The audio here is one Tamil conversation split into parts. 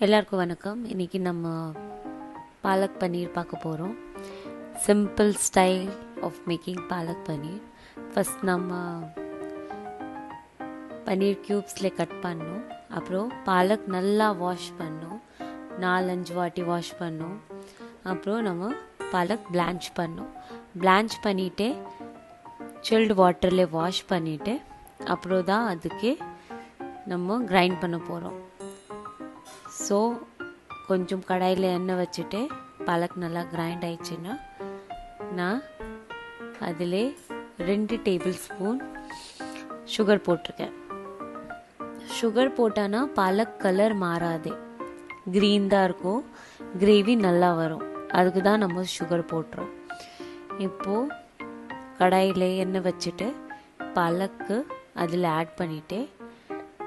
எல்லாருக்கும் வணக்கம். இன்றைக்கி நம்ம பாலக் பன்னீர் பார்க்க போகிறோம். Simple style of making palak paneer. First நம்ம பன்னீர் க்யூப்ஸில் கட் பண்ணோம். அப்புறம் பாலக் நல்லா வாஷ் பண்ணோம். 4-5 வாட்டி வாஷ் பண்ணோம். அப்புறம் நம்ம பாலக் பிளான்ச் பண்ணோம். பிளான்ச் பண்ணிவிட்டு சில்டு வாட்டரில் வாஷ் பண்ணிவிட்டு அப்புறம் தான் அதுக்கு நம்ம கிரைண்ட் பண்ண போகிறோம். ஸோ கொஞ்சம் கடாயில் எண்ணெய் வச்சுட்டு பாலக் நல்லா கிரைண்ட் ஆயிடுச்சுன்னா நான் அதில் 2 டேபிள் ஸ்பூன் சுகர் போட்டிருக்கேன். சுகர் போட்டானா பாலக் கலர் மாறாது, க்ரீன் தான் இருக்கும், கிரேவி நல்லா வரும். அதுக்கு தான் நம்ம சுகர் போட்டுறோம். இப்போது கடாயில் எண்ணெய் வச்சுட்டு பாலக்கு அதில் ஆட் பண்ணிவிட்டு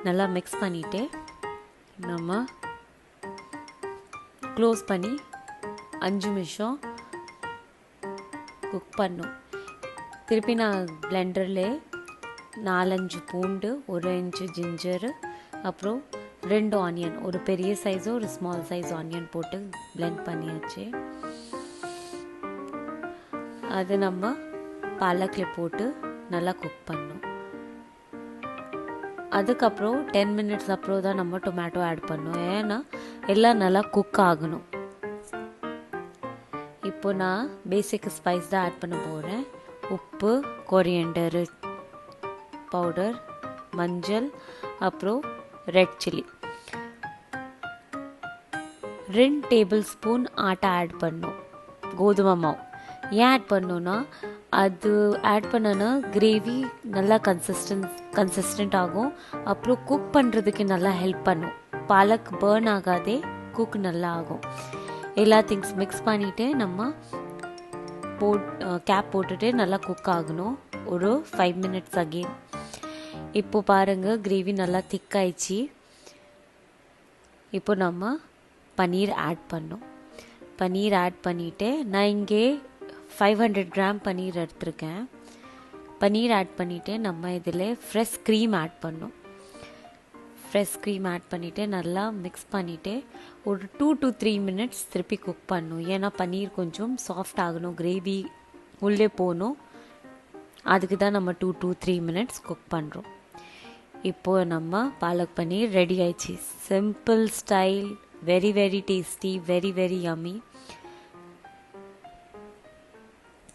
நல்லா மிக்ஸ் பண்ணிவிட்டு நம்ம க்ளோஸ் பண்ணி 5 நிமிஷம் குக் பண்ணும். திருப்பி நான் பிளெண்டரில் 4-5 பூண்டு, 1 இன்ச்சு ஜிஞ்சரு, அப்புறம் 2 ஆனியன், ஒரு பெரிய சைஸோ ஒரு ஸ்மால் சைஸ் ஆனியன் போட்டு பிளெண்ட் பண்ணியாச்சு. அது நம்ம பாலக்கில் போட்டு நல்லா குக் பண்ணோம். அதுக்கப்புறம் 10 மினிட்ஸ் அப்புறம் தான் நம்ம டொமேட்டோ ஆட் பண்ணோம். ஏன்னா எல்லாம் நல்லா குக் ஆகணும். இப்போ நான் பேசிக் ஸ்பைஸ் தான் ஆட் பண்ண போகிறேன். உப்பு, கொரியண்டர் பவுடர், மஞ்சள், அப்புறம் ரெட் சில்லி. 2 டேபிள் ஸ்பூன் ஆட்டை ஆட் பண்ணோம், கோதுமை மாவு. ஏன் ஆட் பண்ணோன்னா அது ஆட் பண்ணனா கிரேவி நல்லா கன்சிஸ்டன்ட் ஆகும். அப்புறம் குக் பண்ணுறதுக்கு நல்லா ஹெல்ப் பண்ணும். பாலக் பர்ன் ஆகாதே, குக் நல்லா ஆகும். எல்லா திங்ஸ் மிக்ஸ் பண்ணிவிட்டு நம்ம கேப் போட்டுட்டு நல்லா குக் ஆகணும் ஒரு 5 மினிட்ஸ் அகெயின். இப்போ பாருங்கள், கிரேவி நல்லா திக்காயிடுச்சு. இப்போ நம்ம பன்னீர் ஆட் பண்ணோம். பன்னீர் ஆட் பண்ணிவிட்டு நான் இங்கே 500 கிராம் பன்னீர் எடுத்திருக்கேன். பன்னீர் ஆட் பண்ணிவிட்டு நம்ம இதில் ஃப்ரெஷ் க்ரீம் ஆட் பண்ணோம். ஃப்ரெஷ் க்ரீம் ஆட் பண்ணிவிட்டு நல்லா மிக்ஸ் பண்ணிவிட்டு ஒரு 2 to 3 மினிட்ஸ் திருப்பி குக் பண்ணணும். ஏன்னா பன்னீர் கொஞ்சம் சாஃப்ட் ஆகணும், கிரேவி உள்ளே போகணும். அதுக்கு தான் நம்ம 2 to 3 மினிட்ஸ் குக் பண்ணுறோம். இப்போது நம்ம பாலக் பன்னீர் ரெடி ஆயிடுச்சு. Simple style, very very tasty, very very yummy.